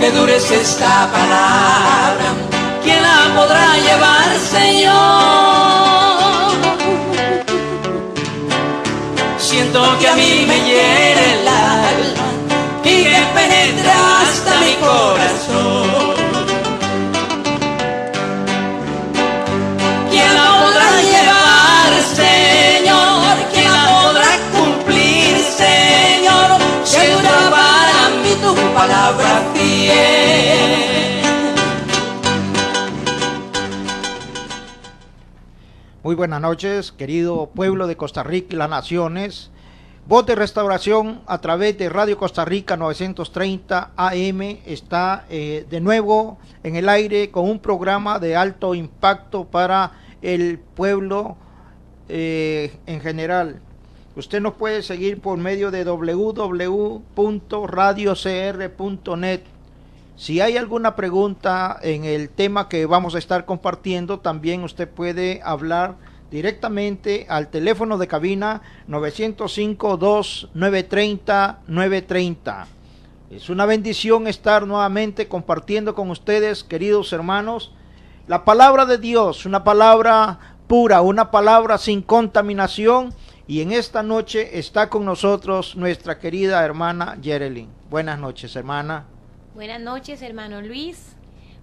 que dura es esta palabra, ¿quién la podrá llevar, Señor? Siento que a mí me hiere el alma y que penetra hasta mi corazón. ¿Quién la podrá llevar, Señor? ¿Quién la podrá cumplir, Señor? Que dura para mí tu palabra fiel. Muy buenas noches, querido pueblo de Costa Rica y las naciones. Voz de Restauración a través de Radio Costa Rica 930 AM está de nuevo en el aire con un programa de alto impacto para el pueblo en general. Usted nos puede seguir por medio de www.radiocr.net. Si hay alguna pregunta en el tema que vamos a estar compartiendo, también usted puede hablar directamente al teléfono de cabina 905-2930-930. Es una bendición estar nuevamente compartiendo con ustedes, queridos hermanos, la palabra de Dios, una palabra pura, una palabra sin contaminación. Y en esta noche está con nosotros nuestra querida hermana Yerelyn. Buenas noches, hermana. Buenas noches, hermano Luis.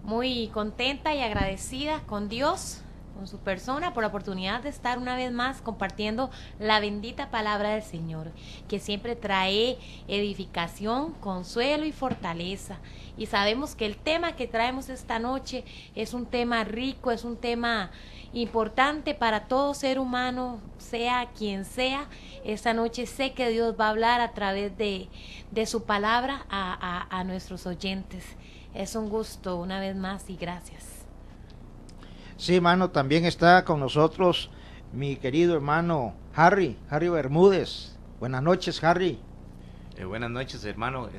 Muy contenta y agradecida con Dios, con su persona, por la oportunidad de estar una vez más compartiendo la bendita palabra del Señor, que siempre trae edificación, consuelo y fortaleza. Y sabemos que el tema que traemos esta noche es un tema rico, es un tema importante para todo ser humano, sea quien sea. Esta noche sé que Dios va a hablar a través de su palabra a nuestros oyentes. Es un gusto una vez más y gracias. Sí, hermano, también está con nosotros mi querido hermano Harry Bermúdez. Buenas noches, Harry. Buenas noches, hermano.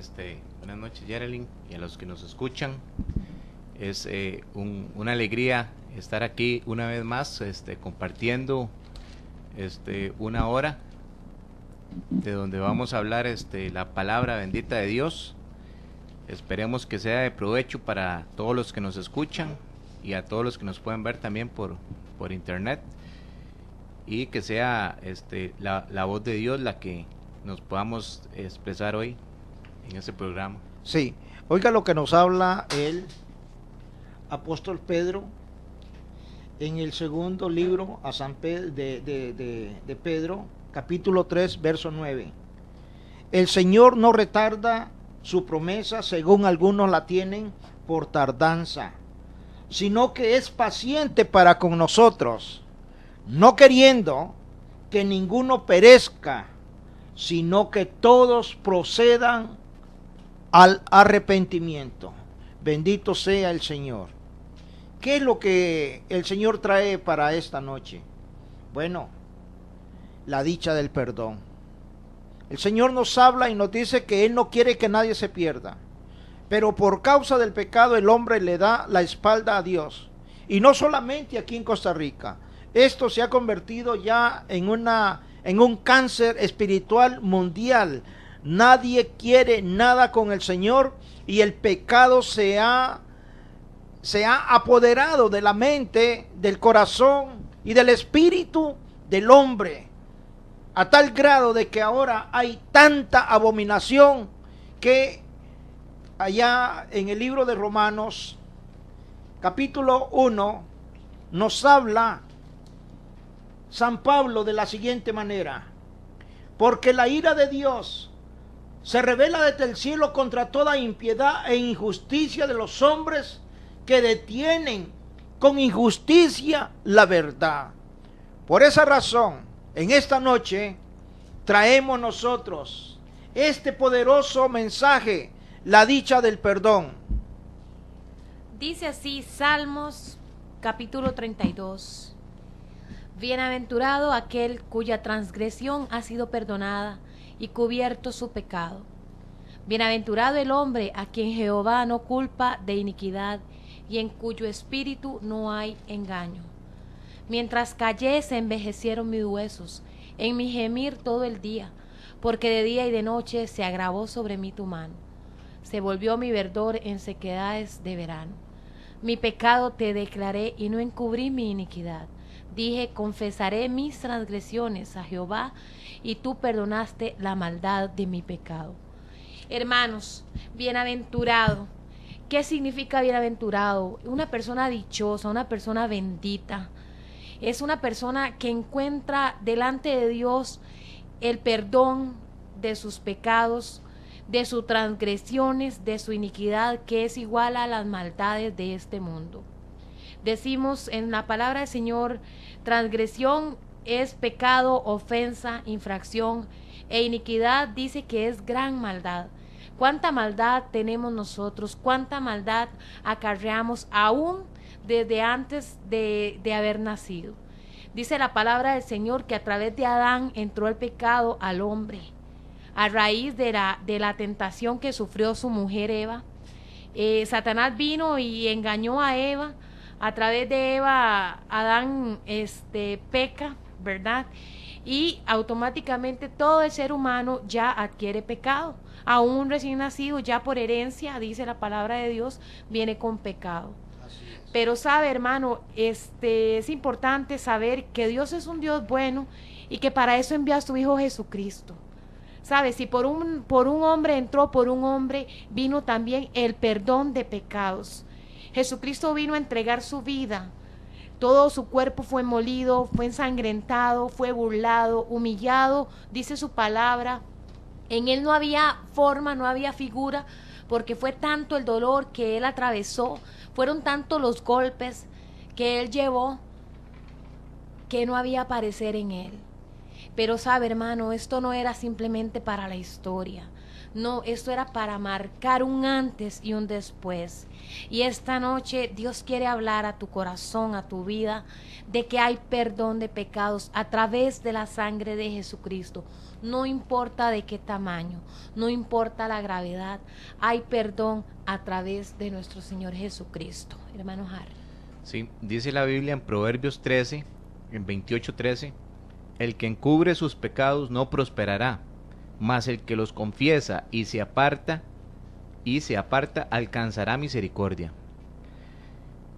Buenas noches, Yerelyn, y a los que nos escuchan. Es una alegría estar aquí una vez más, compartiendo una hora de donde vamos a hablar la palabra bendita de Dios. Esperemos que sea de provecho para todos los que nos escuchan y a todos los que nos pueden ver también por internet, y que sea la voz de Dios la que nos podamos expresar hoy en este programa. Sí, oiga lo que nos habla el apóstol Pedro en el segundo libro a San Pedro, de Pedro, capítulo 3, verso 9. El Señor no retarda su promesa, según algunos la tienen por tardanza, sino que es paciente para con nosotros, no queriendo que ninguno perezca, sino que todos procedan al arrepentimiento. Bendito sea el Señor. ¿Qué es lo que el Señor trae para esta noche? Bueno, la dicha del perdón. El Señor nos habla y nos dice que Él no quiere que nadie se pierda, pero por causa del pecado el hombre le da la espalda a Dios. Y no solamente aquí en Costa Rica, esto se ha convertido ya en un cáncer espiritual mundial. Nadie quiere nada con el Señor y el pecado se ha apoderado de la mente, del corazón y del espíritu del hombre, a tal grado de que ahora hay tanta abominación que allá en el libro de Romanos, capítulo 1, nos habla San Pablo de la siguiente manera: porque la ira de Dios se revela desde el cielo contra toda impiedad e injusticia de los hombres que detienen con injusticia la verdad. Por esa razón, en esta noche traemos nosotros este poderoso mensaje, la dicha del perdón. Dice así Salmos capítulo 32. Bienaventurado aquel cuya transgresión ha sido perdonada y cubierto su pecado. Bienaventurado el hombre a quien Jehová no culpa de iniquidad y en cuyo espíritu no hay engaño. Mientras callé se envejecieron mis huesos, en mi gemir todo el día, porque de día y de noche se agravó sobre mí tu mano. se volvió mi verdor en sequedades de verano. Mi pecado te declaré y no encubrí mi iniquidad. Dije, confesaré mis transgresiones a Jehová, y tú perdonaste la maldad de mi pecado. Hermanos, bienaventurado. ¿Qué significa bienaventurado? Una persona dichosa, una persona bendita. Es una persona que encuentra delante de Dios el perdón de sus pecados, de sus transgresiones, de su iniquidad, que es igual a las maldades de este mundo. Decimos en la palabra del Señor, transgresión es pecado, ofensa, infracción, e iniquidad dice que es gran maldad. ¿Cuánta maldad tenemos nosotros? ¿Cuánta maldad acarreamos aún desde antes de haber nacido? Dice la palabra del Señor que a través de Adán entró el pecado al hombre. A raíz de la tentación que sufrió su mujer Eva, Satanás vino y engañó a Eva. A través de Eva, Adán peca, ¿verdad? Y automáticamente todo el ser humano ya adquiere pecado. Aún un recién nacido, ya por herencia, dice la palabra de Dios, viene con pecado. Pero sabe, hermano, es importante saber que Dios es un Dios bueno y que para eso envió a su Hijo Jesucristo. ¿Sabe? Si por un hombre entró, por un hombre vino también el perdón de pecados. Jesucristo vino a entregar su vida. Todo su cuerpo fue molido, fue ensangrentado, fue burlado, humillado, dice su palabra. En él no había forma, no había figura, porque fue tanto el dolor que él atravesó, fueron tantos los golpes que él llevó, que no había parecer en él. Pero sabe, hermano, esto no era simplemente para la historia. No, esto era para marcar un antes y un después. Y esta noche Dios quiere hablar a tu corazón, a tu vida, de que hay perdón de pecados a través de la sangre de Jesucristo. No importa de qué tamaño, no importa la gravedad, hay perdón a través de nuestro Señor Jesucristo. Hermano Harry. Sí, dice la Biblia en Proverbios 13, en 28:13, el que encubre sus pecados no prosperará, mas el que los confiesa y se aparta alcanzará misericordia.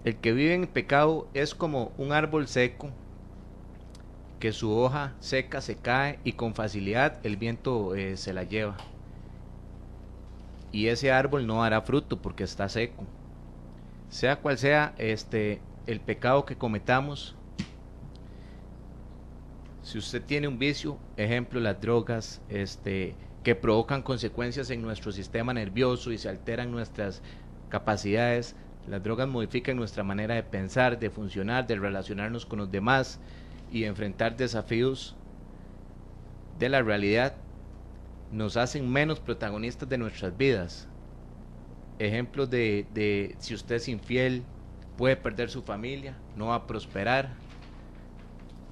El que vive en pecado es como un árbol seco, que su hoja seca se cae y con facilidad el viento se la lleva. Y ese árbol no hará fruto porque está seco. Sea cual sea el pecado que cometamos, si usted tiene un vicio, ejemplo las drogas, que provocan consecuencias en nuestro sistema nervioso y se alteran nuestras capacidades, las drogas modifican nuestra manera de pensar, de funcionar, de relacionarnos con los demás y de enfrentar desafíos de la realidad, nos hacen menos protagonistas de nuestras vidas. Ejemplos de si usted es infiel, puede perder su familia, no va a prosperar.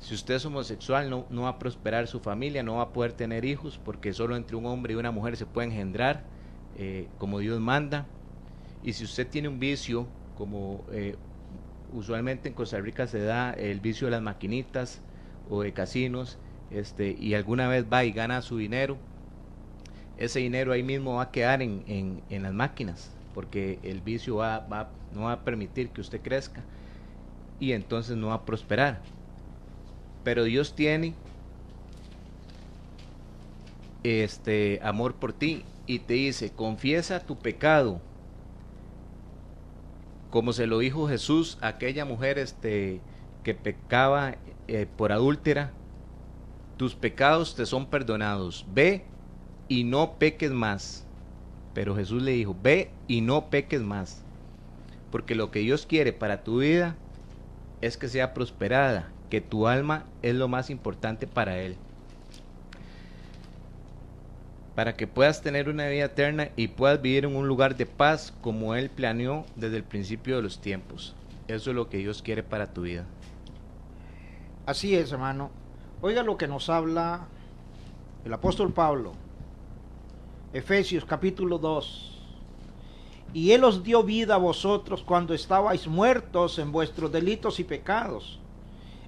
Si usted es homosexual, no va a prosperar su familia, no va a poder tener hijos, porque solo entre un hombre y una mujer se puede engendrar, como Dios manda. Y si usted tiene un vicio, como usualmente en Costa Rica se da el vicio de las maquinitas o de casinos, y alguna vez va y gana su dinero, ese dinero ahí mismo va a quedar en las máquinas, porque el vicio no va a permitir que usted crezca, y entonces no va a prosperar. Pero Dios tiene amor por ti y te dice, confiesa tu pecado, como se lo dijo Jesús a aquella mujer que pecaba por adúltera. Tus pecados te son perdonados, ve y no peques más. Pero Jesús le dijo, ve y no peques más, porque lo que Dios quiere para tu vida es que sea prosperada, que tu alma es lo más importante para Él, para que puedas tener una vida eterna y puedas vivir en un lugar de paz como Él planeó desde el principio de los tiempos. Eso es lo que Dios quiere para tu vida. Así es, hermano. Oiga lo que nos habla el apóstol Pablo, Efesios capítulo 2. Y Él os dio vida a vosotros cuando estabais muertos en vuestros delitos y pecados,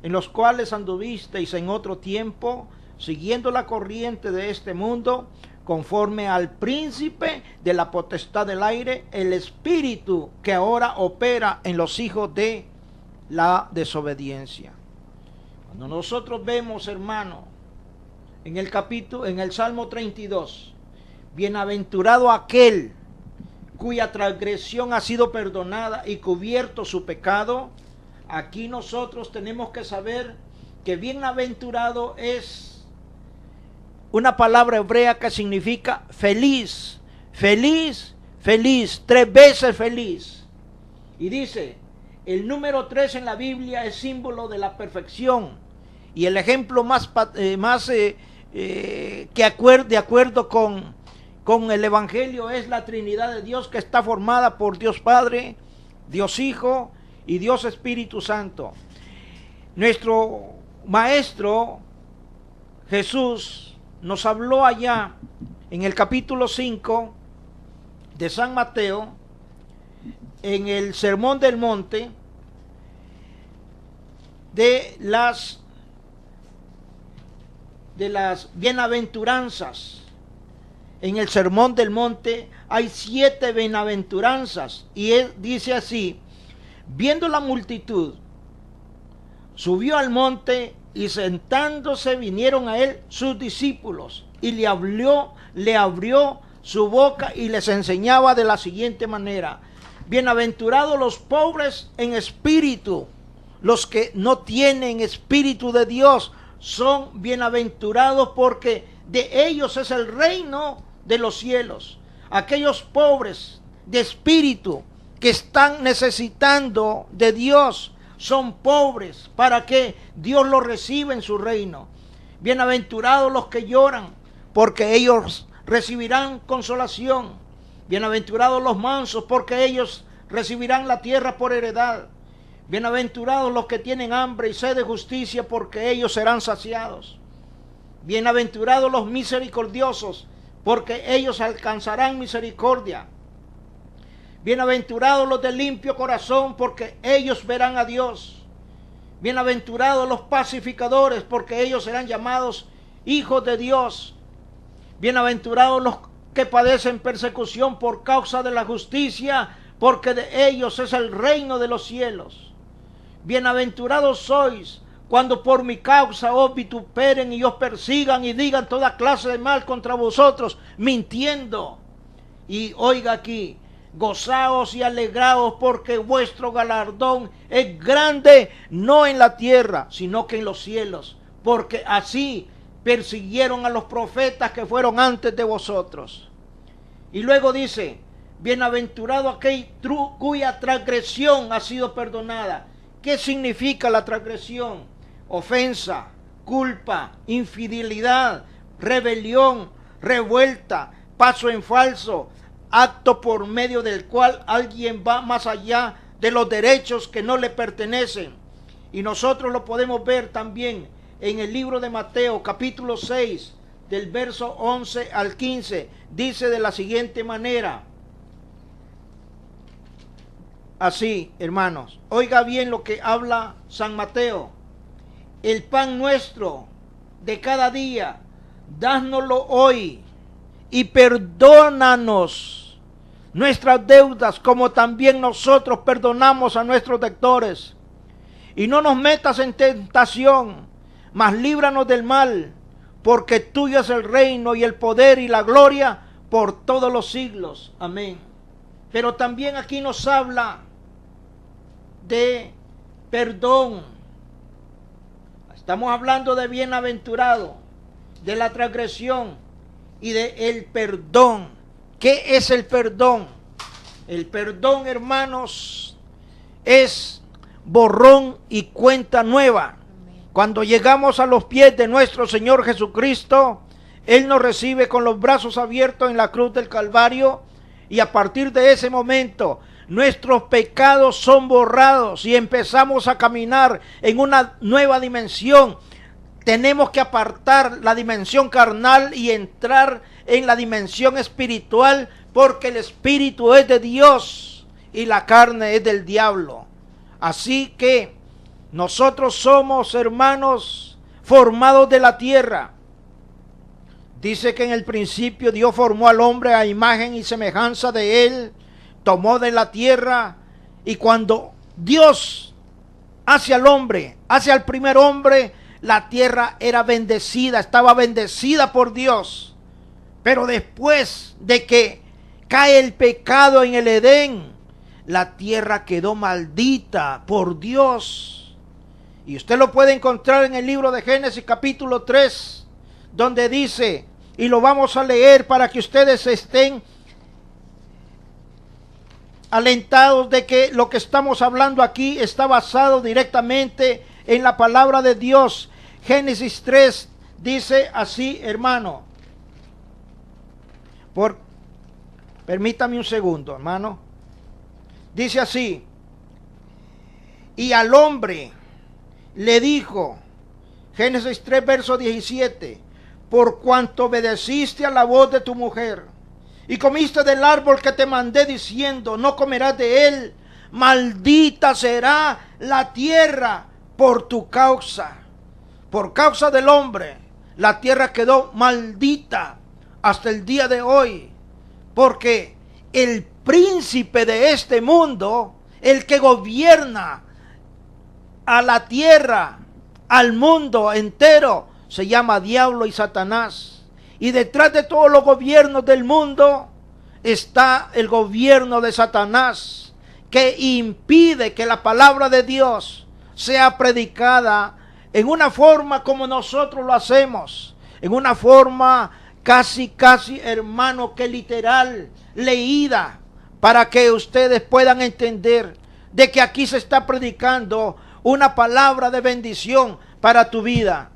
en los cuales anduvisteis en otro tiempo, siguiendo la corriente de este mundo, conforme al príncipe de la potestad del aire, el espíritu que ahora opera en los hijos de la desobediencia. Cuando nosotros vemos, hermano, en el Salmo 32, bienaventurado aquel cuya transgresión ha sido perdonada y cubierto su pecado, aquí nosotros tenemos que saber que bienaventurado es una palabra hebrea que significa feliz, feliz, feliz, 3 veces feliz. Y dice, el número 3 en la Biblia es símbolo de la perfección. Y el ejemplo de acuerdo con el Evangelio es la Trinidad de Dios, que está formada por Dios Padre, Dios Hijo y Dios Espíritu Santo. Nuestro Maestro Jesús nos habló allá en el capítulo 5 de San Mateo, en el Sermón del Monte, de las bienaventuranzas. En el Sermón del Monte hay 7 bienaventuranzas, y él dice así: viendo la multitud, subió al monte, y sentándose vinieron a él sus discípulos, y le abrió su boca y les enseñaba de la siguiente manera: bienaventurados los pobres en espíritu, los que no tienen espíritu de Dios son bienaventurados, porque de ellos es el reino de los cielos. Aquellos pobres de espíritu que están necesitando de Dios son pobres para que Dios los reciba en su reino. Bienaventurados los que lloran, porque ellos recibirán consolación. Bienaventurados los mansos, porque ellos recibirán la tierra por heredad. Bienaventurados los que tienen hambre y sed de justicia, porque ellos serán saciados. Bienaventurados los misericordiosos, porque ellos alcanzarán misericordia. Bienaventurados los de limpio corazón, porque ellos verán a Dios. Bienaventurados los pacificadores, porque ellos serán llamados hijos de Dios. Bienaventurados los que padecen persecución por causa de la justicia, porque de ellos es el reino de los cielos. Bienaventurados sois cuando por mi causa os vituperen y os persigan y digan toda clase de mal contra vosotros, mintiendo. Y oiga aquí: gozaos y alegraos, porque vuestro galardón es grande, no en la tierra, sino que en los cielos, porque así persiguieron a los profetas que fueron antes de vosotros. Y luego dice: bienaventurado aquel cuya transgresión ha sido perdonada. ¿Qué significa la transgresión? Ofensa, culpa, infidelidad, rebelión, revuelta, paso en falso, acto por medio del cual alguien va más allá de los derechos que no le pertenecen. Y nosotros lo podemos ver también en el libro de Mateo, capítulo 6, del verso 11 al 15. Dice de la siguiente manera. Así, hermanos, oiga bien lo que habla San Mateo: el pan nuestro de cada día, dánoslo hoy, y perdónanos nuestras deudas, como también nosotros perdonamos a nuestros debtores. Y no nos metas en tentación, mas líbranos del mal, porque tuyo es el reino y el poder y la gloria por todos los siglos. Amén. Pero también aquí nos habla de perdón. Estamos hablando de bienaventurado, de la transgresión y de el perdón. ¿Qué es el perdón? El perdón, hermanos, es borrón y cuenta nueva. Cuando llegamos a los pies de nuestro Señor Jesucristo, Él nos recibe con los brazos abiertos en la cruz del Calvario, y a partir de ese momento nuestros pecados son borrados y empezamos a caminar en una nueva dimensión. Tenemos que apartar la dimensión carnal y entrar en la dimensión espiritual, porque el espíritu es de Dios y la carne es del diablo. Así que nosotros somos, hermanos, formados de la tierra. Dice que en el principio Dios formó al hombre a imagen y semejanza de él, tomó de la tierra, y cuando Dios hace al hombre, hace al primer hombre, la tierra era bendecida, estaba bendecida por Dios. Pero después de que cae el pecado en el Edén, la tierra quedó maldita por Dios. Y usted lo puede encontrar en el libro de Génesis capítulo 3, donde dice, y lo vamos a leer para que ustedes estén alentados de que lo que estamos hablando aquí está basado directamente en la palabra de Dios. Génesis 3 dice así, hermano. Permítame un segundo, hermano. Dice así: y al hombre le dijo, Génesis 3 verso 17, por cuanto obedeciste a la voz de tu mujer y comiste del árbol que te mandé diciendo, no comerás de él, maldita será la tierra por tu causa. Por causa del hombre, la tierra quedó maldita hasta el día de hoy, porque el príncipe de este mundo, el que gobierna a la tierra, al mundo entero, se llama Diablo y Satanás. Y detrás de todos los gobiernos del mundo está el gobierno de Satanás, que impide que la palabra de Dios sea predicada en una forma como nosotros lo hacemos, en una forma casi, hermano, que literal, leída, para que ustedes puedan entender de que aquí se está predicando una palabra de bendición para tu vida.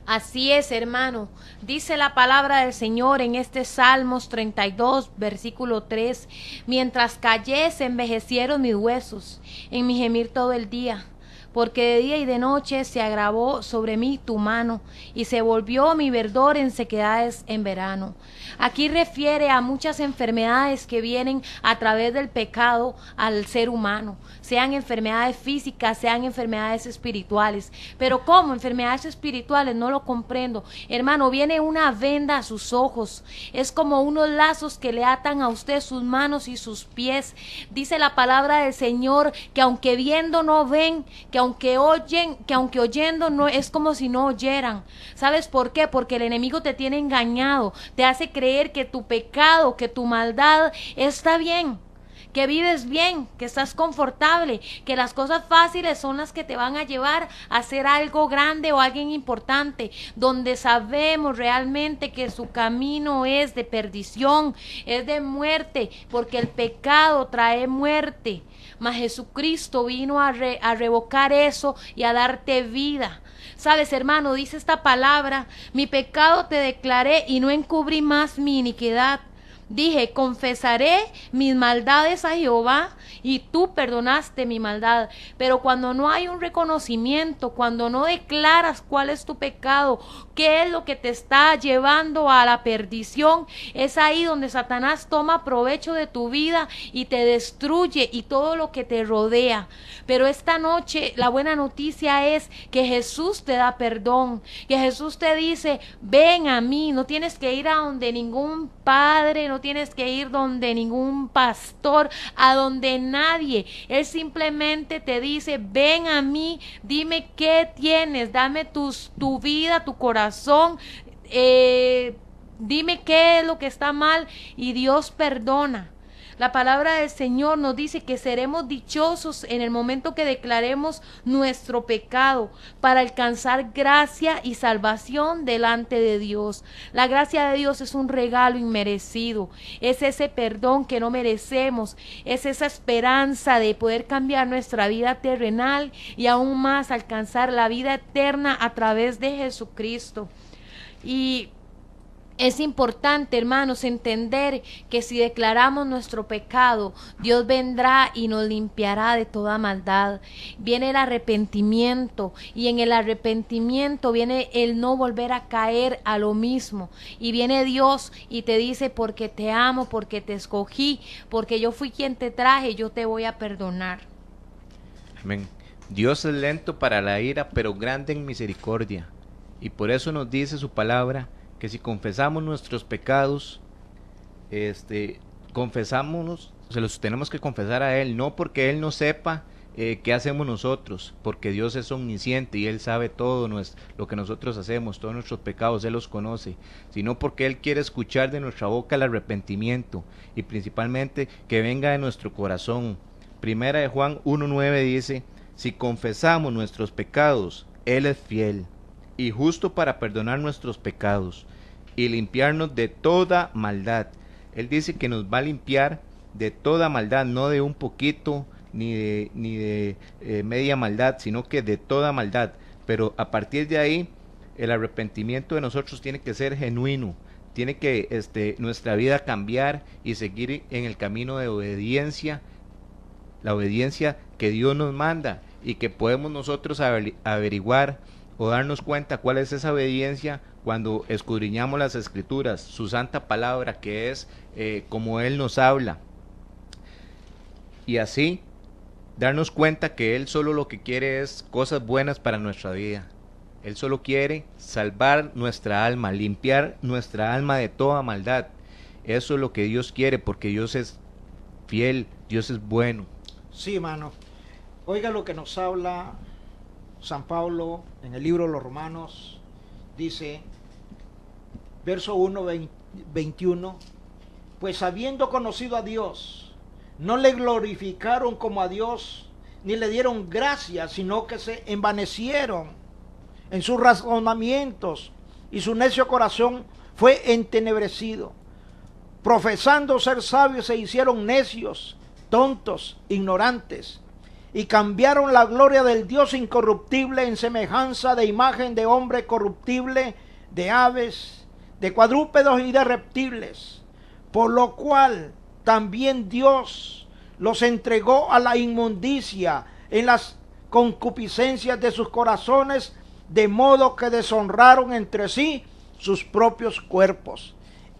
Así es, hermano. Dice la palabra del Señor en este Salmos 32, versículo 3. Mientras callé, se envejecieron mis huesos en mi gemir todo el día. Porque de día y de noche se agravó sobre mí tu mano, y se volvió mi verdor en sequedades en verano. Aquí refiere a muchas enfermedades que vienen a través del pecado al ser humano, sean enfermedades físicas, sean enfermedades espirituales. Pero ¿cómo? Enfermedades espirituales, no lo comprendo. Hermano, viene una venda a sus ojos, es como unos lazos que le atan a usted sus manos y sus pies. Dice la palabra del Señor que aunque viendo no ven, que aunque oyendo no, es como si no oyeran. ¿Sabes por qué? Porque el enemigo te tiene engañado, te hace creer que tu pecado, que tu maldad está bien, que vives bien, que estás confortable, que las cosas fáciles son las que te van a llevar a hacer algo grande o alguien importante, donde sabemos realmente que su camino es de perdición, es de muerte, porque el pecado trae muerte. Mas Jesucristo vino a revocar eso y a darte vida. Sabes, hermano, dice esta palabra: mi pecado te declaré y no encubrí más mi iniquidad. Dije, confesaré mis maldades a Jehová, y tú perdonaste mi maldad. Pero cuando no hay un reconocimiento, cuando no declaras cuál es tu pecado, qué es lo que te está llevando a la perdición, es ahí donde Satanás toma provecho de tu vida y te destruye y todo lo que te rodea. Pero esta noche la buena noticia es que Jesús te da perdón, que Jesús te dice, ven a mí. No tienes que ir a donde ningún padre, no tienes que ir donde ningún pastor, a donde nadie. Él simplemente te dice, ven a mí, dime qué tienes, dame tu vida, tu corazón, dime qué es lo que está mal, y Dios perdona. La palabra del Señor nos dice que seremos dichosos en el momento que declaremos nuestro pecado para alcanzar gracia y salvación delante de Dios. La gracia de Dios es un regalo inmerecido, es ese perdón que no merecemos, es esa esperanza de poder cambiar nuestra vida terrenal y aún más alcanzar la vida eterna a través de Jesucristo. Y es importante, hermanos, entender que si declaramos nuestro pecado, Dios vendrá y nos limpiará de toda maldad. Viene el arrepentimiento, y en el arrepentimiento viene el no volver a caer a lo mismo. Y viene Dios y te dice, porque te amo, porque te escogí, porque yo fui quien te traje, yo te voy a perdonar. Amén. Dios es lento para la ira, pero grande en misericordia. Y por eso nos dice su palabra que si confesamos nuestros pecados, confesámonos, se los tenemos que confesar a Él, no porque Él no sepa qué hacemos nosotros, porque Dios es omnisciente y Él sabe todo lo que nosotros hacemos, todos nuestros pecados, Él los conoce, sino porque Él quiere escuchar de nuestra boca el arrepentimiento y principalmente que venga de nuestro corazón. Primera de Juan 1:9 dice: si confesamos nuestros pecados, Él es fiel y justo para perdonar nuestros pecados y limpiarnos de toda maldad. Él dice que nos va a limpiar de toda maldad, no de un poquito ni de media maldad, sino que de toda maldad. Pero a partir de ahí, el arrepentimiento de nosotros tiene que ser genuino, tiene que nuestra vida cambiar y seguir en el camino de obediencia, la obediencia que Dios nos manda y que podemos nosotros averiguar o darnos cuenta cuál es esa obediencia cuando escudriñamos las Escrituras, su santa palabra, que es como Él nos habla, y así darnos cuenta que Él solo lo que quiere es cosas buenas para nuestra vida. Él solo quiere salvar nuestra alma, limpiar nuestra alma de toda maldad. Eso es lo que Dios quiere, porque Dios es fiel, Dios es bueno. Sí, hermano. Oiga lo que nos habla San Pablo en el libro de los Romanos. Dice, verso 1:21, pues habiendo conocido a Dios, no le glorificaron como a Dios, ni le dieron gracias, sino que se envanecieron en sus razonamientos, y su necio corazón fue entenebrecido. Profesando ser sabios, se hicieron necios, tontos, ignorantes, y cambiaron la gloria del Dios incorruptible en semejanza de imagen de hombre corruptible, de aves, de cuadrúpedos y de reptiles, por lo cual también Dios los entregó a la inmundicia en las concupiscencias de sus corazones, de modo que deshonraron entre sí sus propios cuerpos.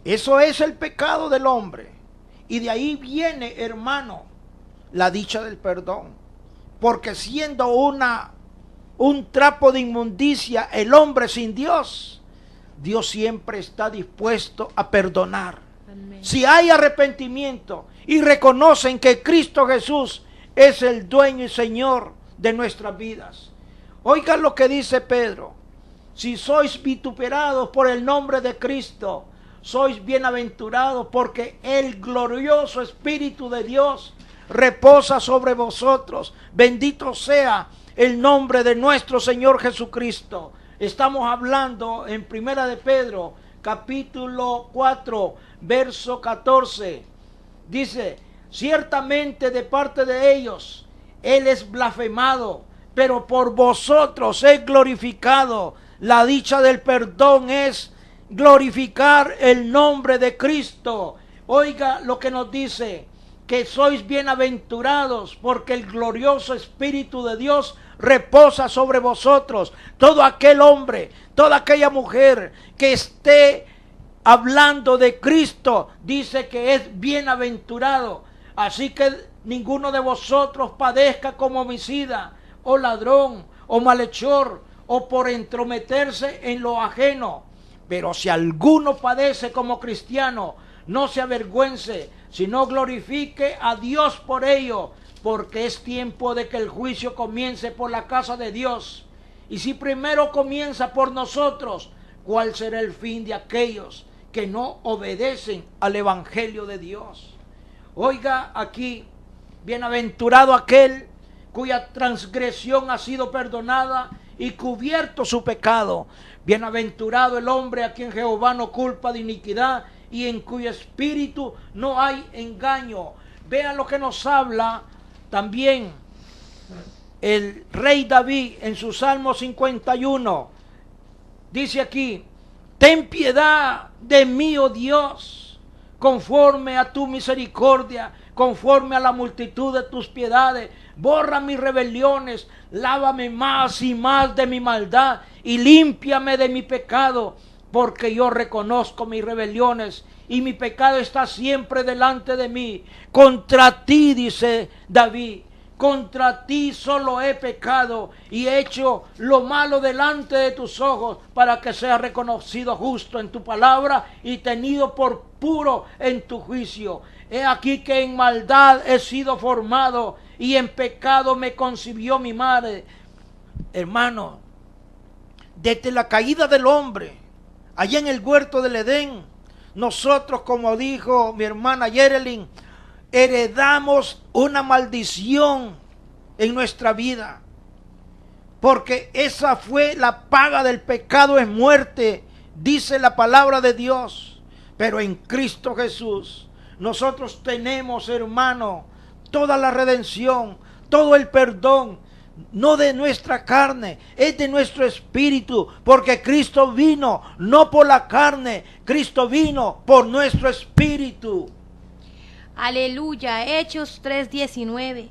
Eso es el pecado del hombre. Y de ahí viene, hermano, la dicha del perdón. Porque siendo un trapo de inmundicia el hombre sin Dios, Dios siempre está dispuesto a perdonar. Amén. Si hay arrepentimiento y reconocen que Cristo Jesús es el dueño y Señor de nuestras vidas. Oigan lo que dice Pedro: si sois vituperados por el nombre de Cristo, sois bienaventurados, porque el glorioso Espíritu de Dios reposa sobre vosotros. Bendito sea el nombre de nuestro Señor Jesucristo. Estamos hablando en Primera de Pedro, capítulo 4, verso 14. Dice, ciertamente de parte de ellos Él es blasfemado, pero por vosotros es glorificado. La dicha del perdón es glorificar el nombre de Cristo. Oiga lo que nos dice, que sois bienaventurados porque el glorioso Espíritu de Dios reposa sobre vosotros. Todo aquel hombre, toda aquella mujer que esté hablando de Cristo, dice que es bienaventurado. Así que ninguno de vosotros padezca como homicida, o ladrón, o malhechor, o por entrometerse en lo ajeno. Pero si alguno padece como cristiano, no se avergüence, sino glorifique a Dios por ello, porque es tiempo de que el juicio comience por la casa de Dios. Y si primero comienza por nosotros, ¿cuál será el fin de aquellos que no obedecen al Evangelio de Dios? Oiga aquí, bienaventurado aquel cuya transgresión ha sido perdonada y cubierto su pecado. Bienaventurado el hombre a quien Jehová no culpa de iniquidad y en cuyo espíritu no hay engaño. Vean lo que nos habla también el rey David en su Salmo 51. Dice aquí, ten piedad de mí, oh Dios, conforme a tu misericordia, conforme a la multitud de tus piedades. Borra mis rebeliones, lávame más y más de mi maldad y límpiame de mi pecado, porque yo reconozco mis rebeliones y mi pecado está siempre delante de mí. Contra ti, dice David, contra ti solo he pecado y he hecho lo malo delante de tus ojos, para que seas reconocido justo en tu palabra y tenido por puro en tu juicio. He aquí que en maldad he sido formado y en pecado me concibió mi madre. Hermano, desde la caída del hombre, allá en el huerto del Edén, nosotros, como dijo mi hermana Yerelin, heredamos una maldición en nuestra vida, porque esa fue la paga del pecado, es muerte, dice la palabra de Dios. Pero en Cristo Jesús nosotros tenemos, hermano, toda la redención, todo el perdón, no de nuestra carne, es de nuestro espíritu, porque Cristo vino no por la carne, Cristo vino por nuestro espíritu. Aleluya. Hechos 3:19.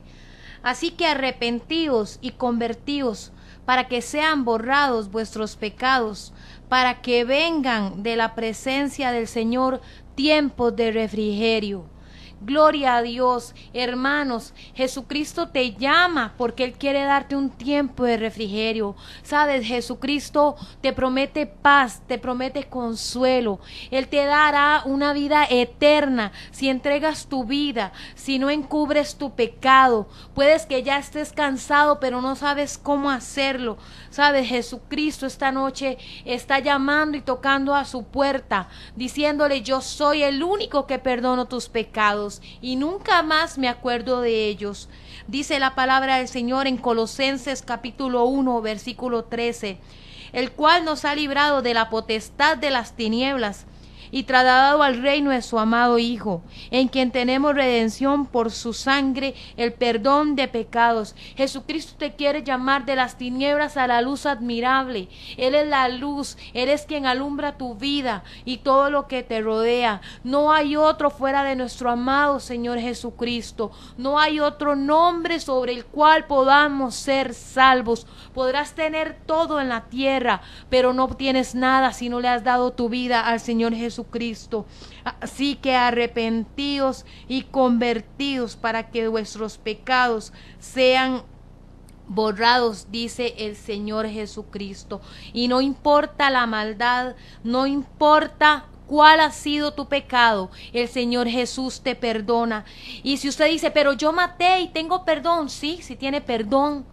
Así que arrepentíos y convertíos, para que sean borrados vuestros pecados, para que vengan de la presencia del Señor tiempos de refrigerio. Gloria a Dios, hermanos. Jesucristo te llama porque Él quiere darte un tiempo de refrigerio. Sabes, Jesucristo te promete paz, te promete consuelo. Él te dará una vida eterna si entregas tu vida, si no encubres tu pecado. Puedes que ya estés cansado, pero no sabes cómo hacerlo. Sabes, Jesucristo esta noche está llamando y tocando a su puerta, diciéndole: yo soy el único que perdono tus pecados y nunca más me acuerdo de ellos. Dice la palabra del Señor en Colosenses capítulo 1 versículo 13, el cual nos ha librado de la potestad de las tinieblas y trasladado al reino de su amado Hijo, en quien tenemos redención por su sangre, el perdón de pecados. Jesucristo te quiere llamar de las tinieblas a la luz admirable. Él es la luz, Él es quien alumbra tu vida y todo lo que te rodea. No hay otro fuera de nuestro amado Señor Jesucristo. No hay otro nombre sobre el cual podamos ser salvos. Podrás tener todo en la tierra, pero no obtienes nada si no le has dado tu vida al Señor Jesucristo. Así que arrepentíos y convertíos para que vuestros pecados sean borrados, dice el Señor Jesucristo. Y no importa la maldad, no importa cuál ha sido tu pecado, el Señor Jesús te perdona. Y si usted dice: pero yo maté y tengo perdón, sí tiene perdón.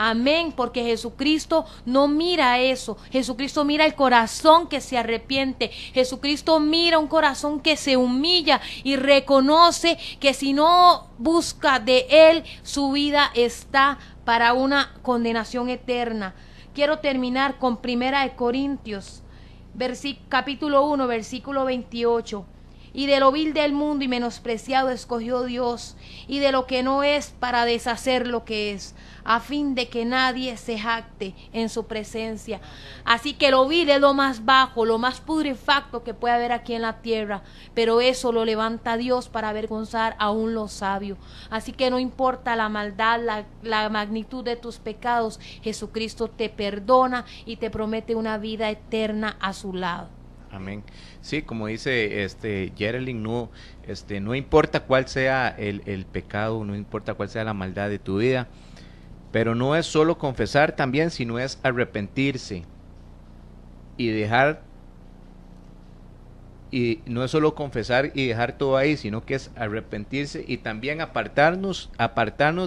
Amén, porque Jesucristo no mira eso. Jesucristo mira el corazón que se arrepiente. Jesucristo mira un corazón que se humilla y reconoce que si no busca de Él, su vida está para una condenación eterna. Quiero terminar con 1 Corintios, capítulo 1, versículo 28. Y de lo vil del mundo y menospreciado escogió Dios, y de lo que no es, para deshacer lo que es, a fin de que nadie se jacte en su presencia. Así que lo vil es lo más bajo, lo más putrefacto que puede haber aquí en la tierra, pero eso lo levanta Dios para avergonzar aún los sabios. Así que no importa la maldad, la magnitud de tus pecados, Jesucristo te perdona y te promete una vida eterna a su lado. Amén. Sí, como dice Yerelin, no importa cuál sea el pecado, no importa cuál sea la maldad de tu vida, pero no es solo confesar también, sino es arrepentirse y dejar, y no es solo confesar y dejar todo ahí, sino que es arrepentirse y también apartarnos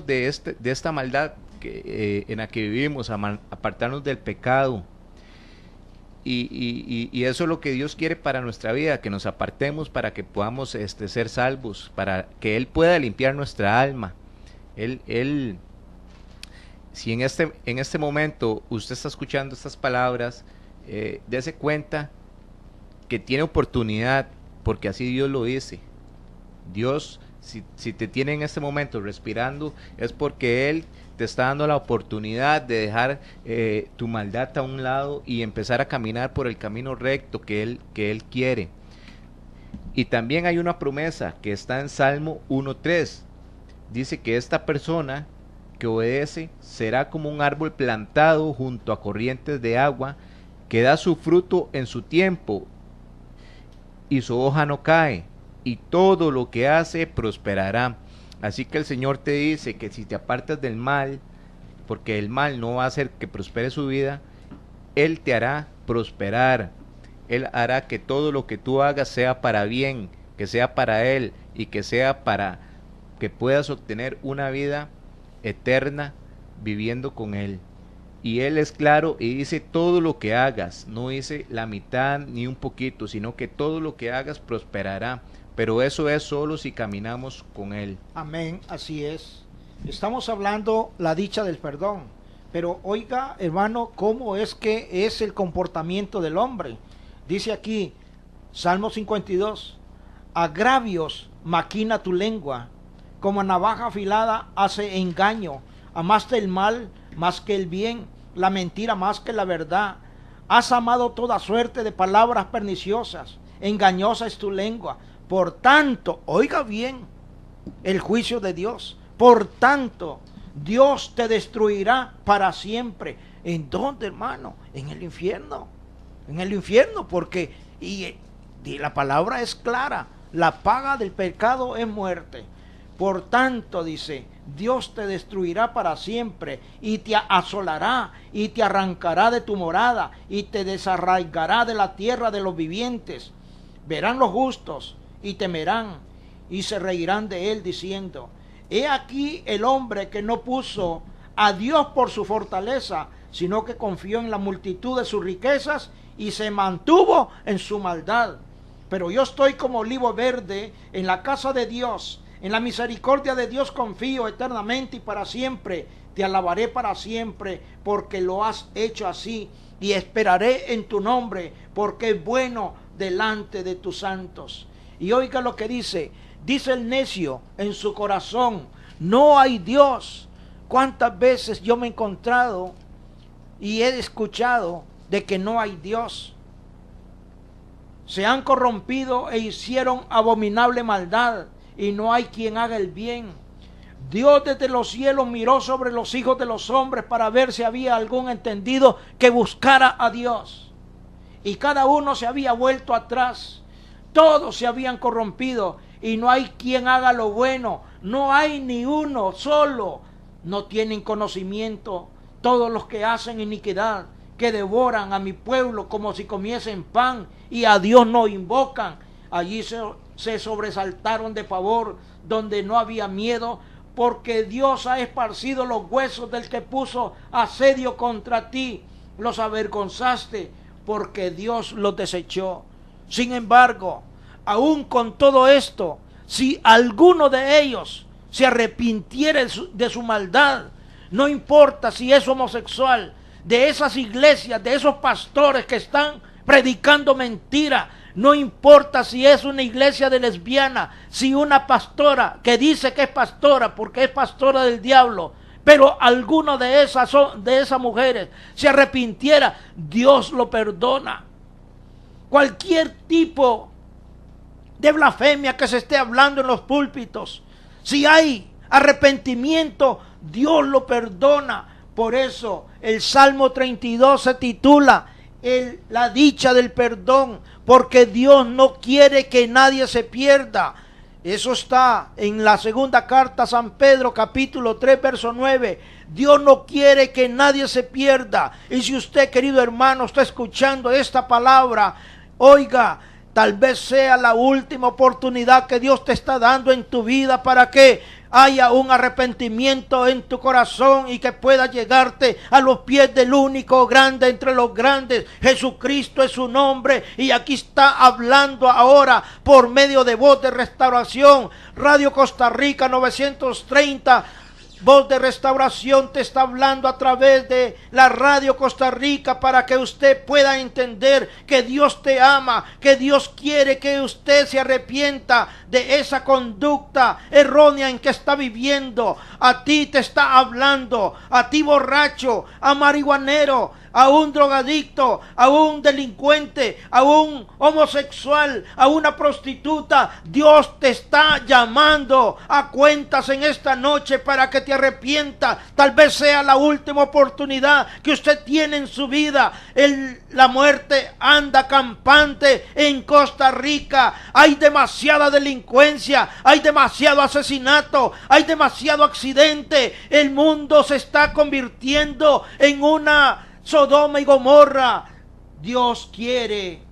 de esta maldad en la que vivimos, apartarnos del pecado. Y eso es lo que Dios quiere para nuestra vida, que nos apartemos para que podamos ser salvos, para que Él pueda limpiar nuestra alma. Si en este momento usted está escuchando estas palabras, dése cuenta que tiene oportunidad, porque así Dios lo dice. Dios, si te tiene en este momento respirando, es porque Él te está dando la oportunidad de dejar tu maldad a un lado y empezar a caminar por el camino recto que Él quiere. Y también hay una promesa que está en Salmo 1:3. Dice que esta persona que obedece será como un árbol plantado junto a corrientes de agua, que da su fruto en su tiempo y su hoja no cae, y todo lo que hace prosperará. Así que el Señor te dice que si te apartas del mal, porque el mal no va a hacer que prospere su vida, Él te hará prosperar. Él hará que todo lo que tú hagas sea para bien, que sea para Él y que sea para que puedas obtener una vida eterna viviendo con Él. Y Él es claro y dice todo lo que hagas, no dice la mitad ni un poquito, sino que todo lo que hagas prosperará. Pero eso es solo si caminamos con Él. Amén, así es. Estamos hablando la dicha del perdón. Pero oiga, hermano, ¿cómo es que es el comportamiento del hombre? Dice aquí, Salmo 52, agravios maquina tu lengua, como navaja afilada hace engaño, amaste el mal más que el bien, la mentira más que la verdad. Has amado toda suerte de palabras perniciosas, engañosa es tu lengua. Por tanto, oiga bien el juicio de Dios, por tanto, Dios te destruirá para siempre. ¿En dónde, hermano? En el infierno. En el infierno, porque y la palabra es clara, la paga del pecado es muerte. Por tanto, dice, Dios te destruirá para siempre y te asolará y te arrancará de tu morada y te desarraigará de la tierra de los vivientes. Verán los justos y temerán y se reirán de él diciendo, he aquí el hombre que no puso a Dios por su fortaleza, sino que confió en la multitud de sus riquezas y se mantuvo en su maldad. Pero yo estoy como olivo verde en la casa de Dios. En la misericordia de Dios confío eternamente y para siempre. Te alabaré para siempre porque lo has hecho así. Y esperaré en tu nombre porque es bueno delante de tus santos. Y oiga lo que dice. Dice el necio en su corazón, no hay Dios. ¿Cuántas veces yo me he encontrado y he escuchado de que no hay Dios? Se han corrompido e hicieron abominable maldad y no hay quien haga el bien. Dios desde los cielos miró sobre los hijos de los hombres para ver si había algún entendido que buscara a Dios. Y cada uno se había vuelto atrás. Todos se habían corrompido y no hay quien haga lo bueno. No hay ni uno solo. No tienen conocimiento todos los que hacen iniquidad, que devoran a mi pueblo como si comiesen pan y a Dios no invocan. Allí se sobresaltaron de pavor donde no había miedo, porque Dios ha esparcido los huesos del que puso asedio contra ti. Los avergonzaste porque Dios los desechó. Sin embargo, aún con todo esto, si alguno de ellos se arrepintiere de su maldad, no importa si es homosexual, de esas iglesias, de esos pastores que están predicando mentira, no importa si es una iglesia de lesbiana, si una pastora que dice que es pastora porque es pastora del diablo, pero alguno de esas mujeres se arrepintiera, Dios lo perdona. Cualquier tipo de blasfemia que se esté hablando en los púlpitos, si hay arrepentimiento, Dios lo perdona. Por eso el Salmo 32 se titula la dicha del perdón, porque Dios no quiere que nadie se pierda. Eso está en la segunda carta a San Pedro, capítulo 3, verso 9. Dios no quiere que nadie se pierda. Y si usted, querido hermano, está escuchando esta palabra, oiga, tal vez sea la última oportunidad que Dios te está dando en tu vida para que haya un arrepentimiento en tu corazón y que pueda llegarte a los pies del único grande entre los grandes. Jesucristo es su nombre y aquí está hablando ahora por medio de Voz de Restauración. Radio Costa Rica 930. Voz de Restauración te está hablando a través de la Radio Costa Rica para que usted pueda entender que Dios te ama, que Dios quiere que usted se arrepienta de esa conducta errónea en que está viviendo. A ti te está hablando, a ti borracho, a marihuanero, a un drogadicto, a un delincuente, a un homosexual, a una prostituta. Dios te está llamando a cuentas en esta noche para que te arrepientas. Tal vez sea la última oportunidad que usted tiene en su vida. La muerte anda campante en Costa Rica. Hay demasiada delincuencia, hay demasiado asesinato, hay demasiado accidente. El mundo se está convirtiendo en una Sodoma y Gomorra. Dios quiere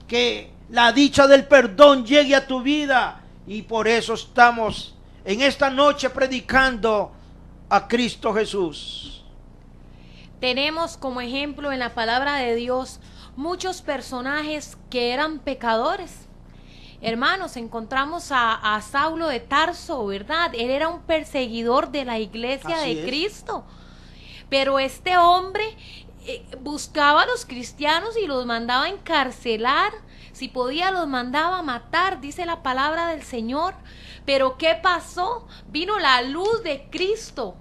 que la dicha del perdón llegue a tu vida, y por eso estamos en esta noche predicando a Cristo Jesús. Tenemos como ejemplo en la palabra de Dios muchos personajes que eran pecadores. Hermanos, encontramos a Saulo de Tarso, ¿verdad? Él era un perseguidor de la iglesia de Cristo. Pero este hombre buscaba a los cristianos y los mandaba a encarcelar. Si podía, los mandaba a matar, dice la palabra del Señor. Pero ¿qué pasó? Vino la luz de Cristo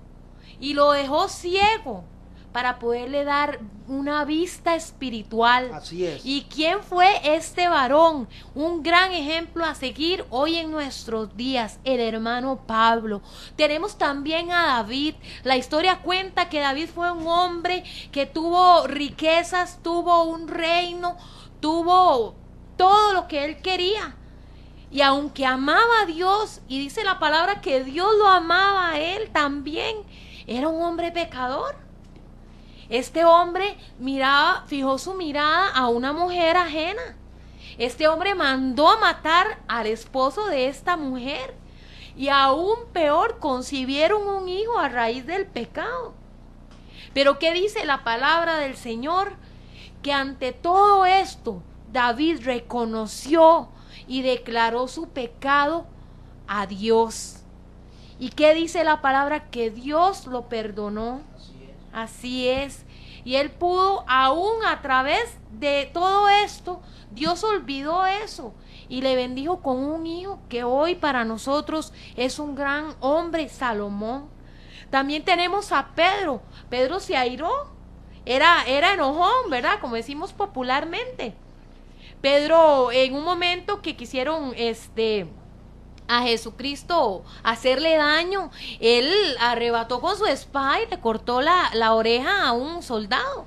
y lo dejó ciego para poderle dar una vista espiritual. Así es. ¿Y quién fue este varón? Un gran ejemplo a seguir hoy en nuestros días, el hermano Pablo. Tenemos también a David. La historia cuenta que David fue un hombre que tuvo riquezas, tuvo un reino, tuvo todo lo que él quería. Y aunque amaba a Dios, y dice la palabra que Dios lo amaba a él también, era un hombre pecador. Este hombre fijó su mirada a una mujer ajena. Este hombre mandó a matar al esposo de esta mujer. Y aún peor, concibieron un hijo a raíz del pecado. Pero ¿qué dice la palabra del Señor? Que ante todo esto, David reconoció y declaró su pecado a Dios. ¿Y qué dice la palabra? Que Dios lo perdonó. Así es. Y él pudo, aún a través de todo esto, Dios olvidó eso y le bendijo con un hijo que hoy para nosotros es un gran hombre, Salomón. También tenemos a Pedro. Pedro se airó. Era enojón, ¿verdad? Como decimos popularmente. Pedro, en un momento que quisieron a Jesucristo hacerle daño, él arrebató con su espada y le cortó la oreja a un soldado.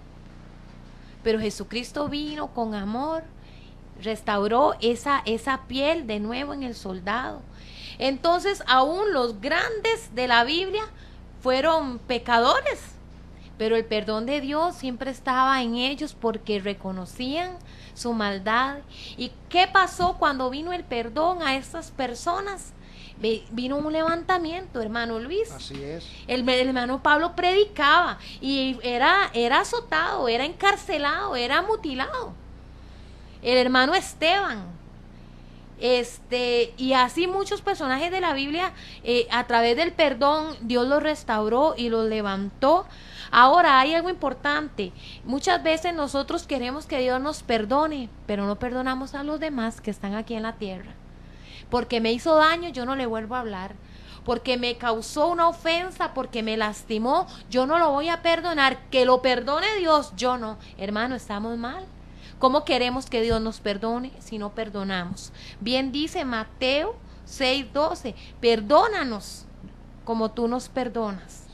Pero Jesucristo vino con amor, restauró esa piel de nuevo en el soldado. Entonces, aún los grandes de la Biblia fueron pecadores, pero el perdón de Dios siempre estaba en ellos porque reconocían su maldad. ¿Y qué pasó cuando vino el perdón a estas personas? Vino un levantamiento, hermano Luis. Así es. El hermano Pablo predicaba y era azotado, era encarcelado, era mutilado. El hermano Esteban, y así muchos personajes de la Biblia, a través del perdón Dios los restauró y los levantó. Ahora hay algo importante. Muchas veces nosotros queremos que Dios nos perdone, pero no perdonamos a los demás que están aquí en la tierra. Porque me hizo daño, yo no le vuelvo a hablar. Porque me causó una ofensa, porque me lastimó, yo no lo voy a perdonar. Que lo perdone Dios, yo no. Hermano, estamos mal. ¿Cómo queremos que Dios nos perdone si no perdonamos? Bien dice Mateo 6:12, perdónanos como tú nos perdonas.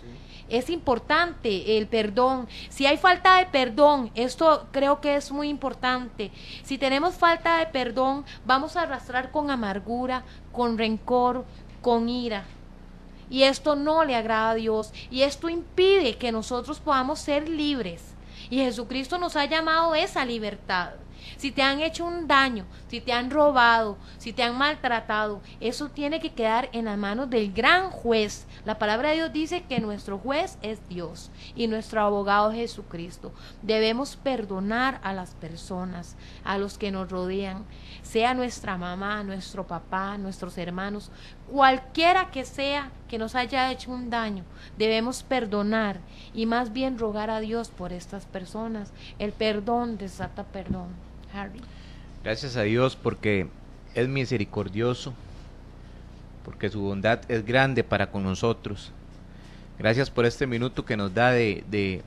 Es importante el perdón. Si hay falta de perdón, esto creo que es muy importante. Si tenemos falta de perdón, vamos a arrastrar con amargura, con rencor, con ira. Y esto no le agrada a Dios. Y esto impide que nosotros podamos ser libres. Y Jesucristo nos ha llamado a esa libertad. Si te han hecho un daño, si te han robado, si te han maltratado, eso tiene que quedar en las manos del gran juez. La palabra de Dios dice que nuestro juez es Dios y nuestro abogado es Jesucristo. Debemos perdonar a las personas, a los que nos rodean, sea nuestra mamá, nuestro papá, nuestros hermanos, cualquiera que sea que nos haya hecho un daño. Debemos perdonar y más bien rogar a Dios por estas personas. El perdón desata perdón. Harry. Gracias a Dios porque es misericordioso, porque su bondad es grande para con nosotros. Gracias por este minuto que nos da de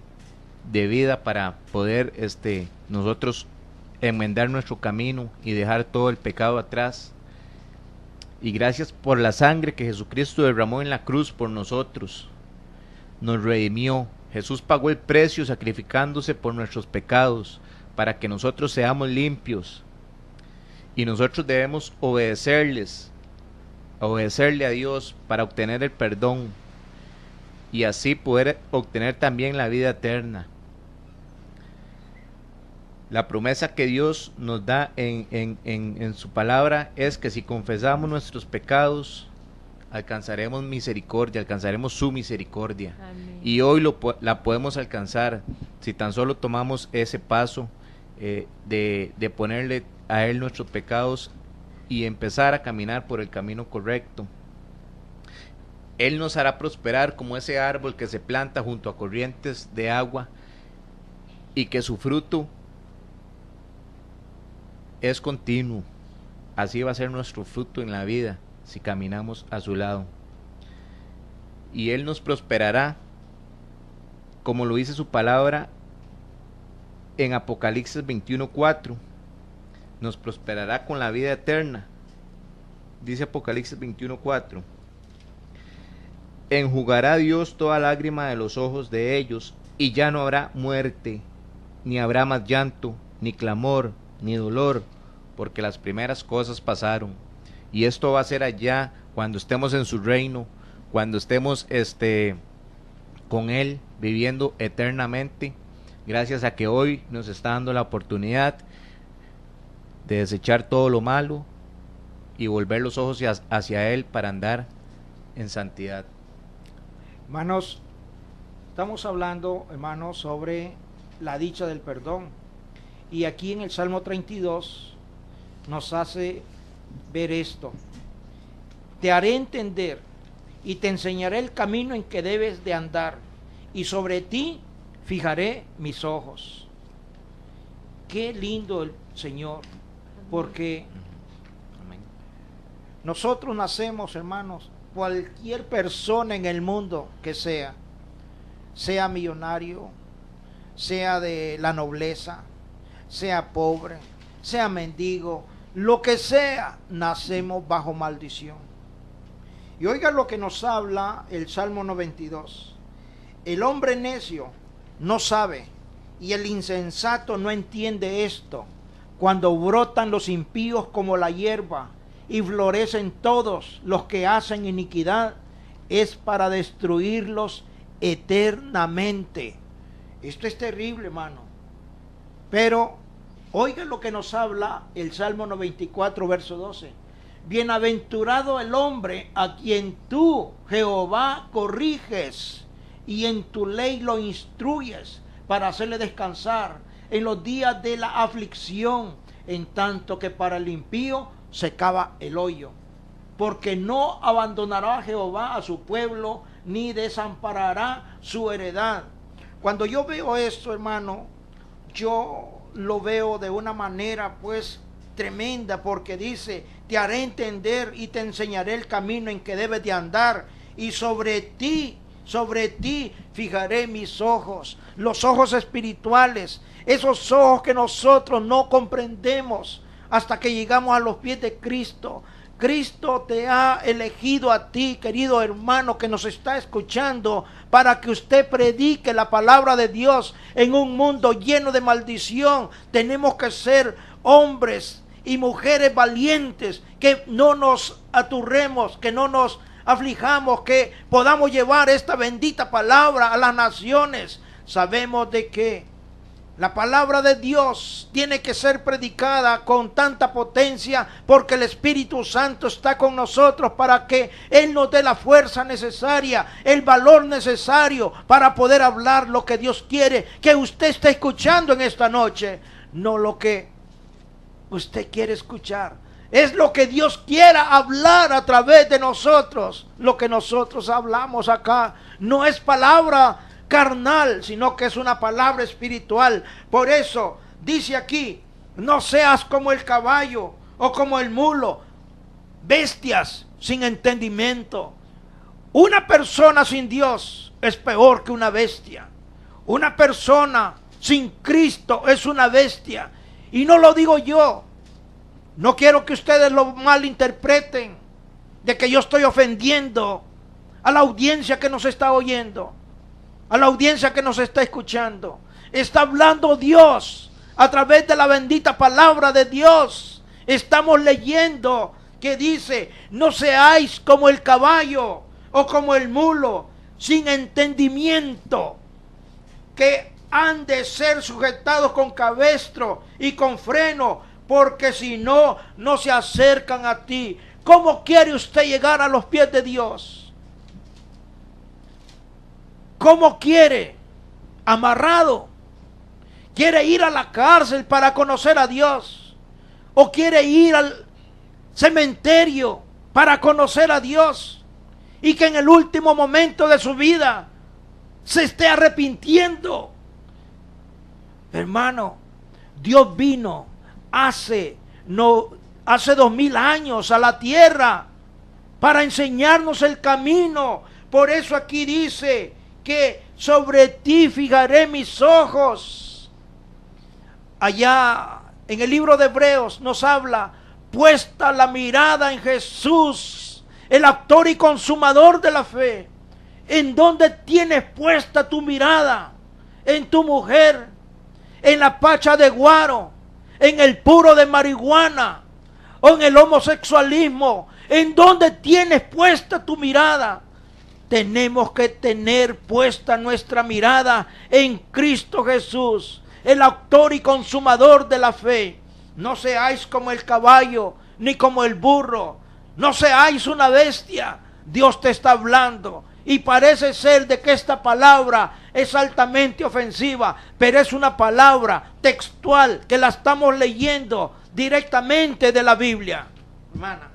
de vida para poder nosotros enmendar nuestro camino y dejar todo el pecado atrás. Y gracias por la sangre que Jesucristo derramó en la cruz por nosotros. Nos redimió. Jesús pagó el precio sacrificándose por nuestros pecados para que nosotros seamos limpios. Y nosotros debemos obedecerle a Dios para obtener el perdón y así poder obtener también la vida eterna. La promesa que Dios nos da en su palabra es que si confesamos nuestros pecados, alcanzaremos misericordia, alcanzaremos su misericordia. Amén. Y hoy la podemos alcanzar si tan solo tomamos ese paso de ponerle a Él nuestros pecados y empezar a caminar por el camino correcto. Él nos hará prosperar como ese árbol que se planta junto a corrientes de agua y que su fruto es continuo. Así va a ser nuestro fruto en la vida si caminamos a su lado. Y Él nos prosperará, como lo dice su palabra en Apocalipsis 21:4. Nos prosperará con la vida eterna. Dice Apocalipsis 21:4. Enjugará Dios toda lágrima de los ojos de ellos, y ya no habrá muerte, ni habrá más llanto, ni clamor, ni dolor, porque las primeras cosas pasaron. Y esto va a ser allá cuando estemos en su reino, cuando estemos con Él viviendo eternamente, gracias a que hoy nos está dando la oportunidad de desechar todo lo malo y volver los ojos hacia Él para andar en santidad. Hermanos, estamos hablando, hermanos, sobre la dicha del perdón. Y aquí en el Salmo 32 nos hace ver esto. Te haré entender y te enseñaré el camino en que debes de andar, y sobre ti fijaré mis ojos. Qué lindo el Señor, porque nosotros nacemos, hermanos, cualquier persona en el mundo que sea millonario, sea de la nobleza, sea pobre, sea mendigo, lo que sea, nacemos bajo maldición. Y oiga lo que nos habla el Salmo 92. El hombre necio no sabe, y el insensato no entiende esto, cuando brotan los impíos como la hierba y florecen todos los que hacen iniquidad, es para destruirlos eternamente. Esto es terrible, hermano. Pero oiga lo que nos habla el Salmo 94, verso 12. Bienaventurado el hombre a quien tú, Jehová, corriges y en tu ley lo instruyes para hacerle descansar en los días de la aflicción, en tanto que para el impío se cava el hoyo. Porque no abandonará a Jehová a su pueblo, ni desamparará su heredad. Cuando yo veo esto, hermano, yo lo veo de una manera pues tremenda, porque dice: te haré entender y te enseñaré el camino en que debes de andar, y sobre ti fijaré mis ojos, los ojos espirituales, esos ojos que nosotros no comprendemos hasta que llegamos a los pies de Cristo. Cristo te ha elegido a ti, querido hermano que nos está escuchando, para que usted predique la palabra de Dios en un mundo lleno de maldición. Tenemos que ser hombres y mujeres valientes, que no nos aturremos, que no nos aflijamos, que podamos llevar esta bendita palabra a las naciones. Sabemos de que la palabra de Dios tiene que ser predicada con tanta potencia, porque el Espíritu Santo está con nosotros para que Él nos dé la fuerza necesaria, el valor necesario para poder hablar lo que Dios quiere que usted esté escuchando en esta noche. No lo que usted quiere escuchar, es lo que Dios quiera hablar a través de nosotros. Lo que nosotros hablamos acá no es palabra carnal, sino que es una palabra espiritual. Por eso dice aquí: no seas como el caballo o como el mulo, bestias sin entendimiento. Una persona sin Dios es peor que una bestia. Una persona sin Cristo es una bestia. Y no lo digo yo. No quiero que ustedes lo malinterpreten de que yo estoy ofendiendo a la audiencia que nos está oyendo, a la audiencia que nos está escuchando. Está hablando Dios a través de la bendita palabra de Dios. Estamos leyendo que dice: no seáis como el caballo o como el mulo, sin entendimiento, que han de ser sujetados con cabestro y con freno, porque si no, no se acercan a ti. ¿Cómo quiere usted llegar a los pies de Dios? ¿Cómo quiere? Amarrado. ¿Quiere ir a la cárcel para conocer a Dios? ¿O quiere ir al cementerio para conocer a Dios? Y que en el último momento de su vida se esté arrepintiendo. Hermano, Dios vino hace 2000 años a la tierra para enseñarnos el camino. Por eso aquí dice que sobre ti fijaré mis ojos. Allá en el libro de Hebreos nos habla: puesta la mirada en Jesús, el autor y consumador de la fe. ¿En dónde tienes puesta tu mirada? ¿En tu mujer? ¿En la pacha de guaro? ¿En el puro de marihuana? ¿O en el homosexualismo? ¿En dónde tienes puesta tu mirada? Tenemos que tener puesta nuestra mirada en Cristo Jesús, el autor y consumador de la fe. No seáis como el caballo, ni como el burro. No seáis una bestia. Dios te está hablando. Y parece ser de que esta palabra es altamente ofensiva, pero es una palabra textual que la estamos leyendo directamente de la Biblia. Hermana.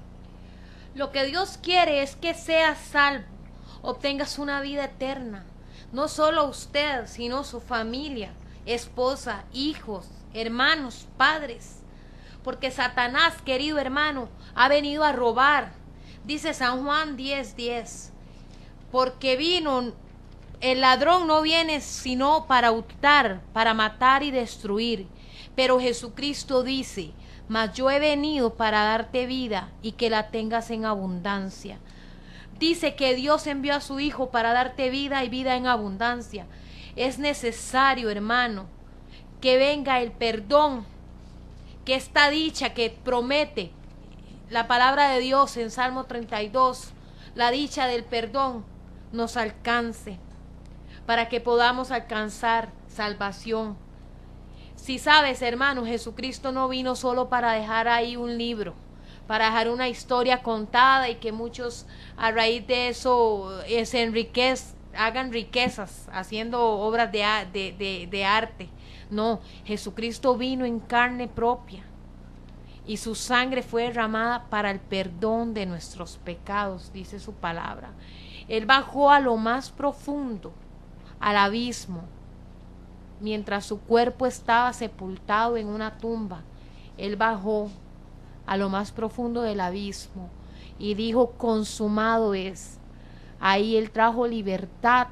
Lo que Dios quiere es que seas salvo, obtengas una vida eterna. No solo usted, sino su familia, esposa, hijos, hermanos, padres. Porque Satanás, querido hermano, ha venido a robar. Dice San Juan 10:10. Porque el ladrón no viene sino para hurtar, para matar y destruir. Pero Jesucristo dice: mas yo he venido para darte vida y que la tengas en abundancia. Dice que Dios envió a su Hijo para darte vida y vida en abundancia. Es necesario, hermano, que venga el perdón, que esta dicha que promete la palabra de Dios en Salmo 32, la dicha del perdón, nos alcance, para que podamos alcanzar salvación. Si sabes, hermano, Jesucristo no vino solo para dejar ahí un libro, para dejar una historia contada y que muchos a raíz de eso hagan riquezas haciendo obras de arte. No, Jesucristo vino en carne propia y su sangre fue derramada para el perdón de nuestros pecados, dice su palabra. Él bajó a lo más profundo, al abismo, mientras su cuerpo estaba sepultado en una tumba. Él bajó a lo más profundo del abismo y dijo: consumado es. Ahí Él trajo libertad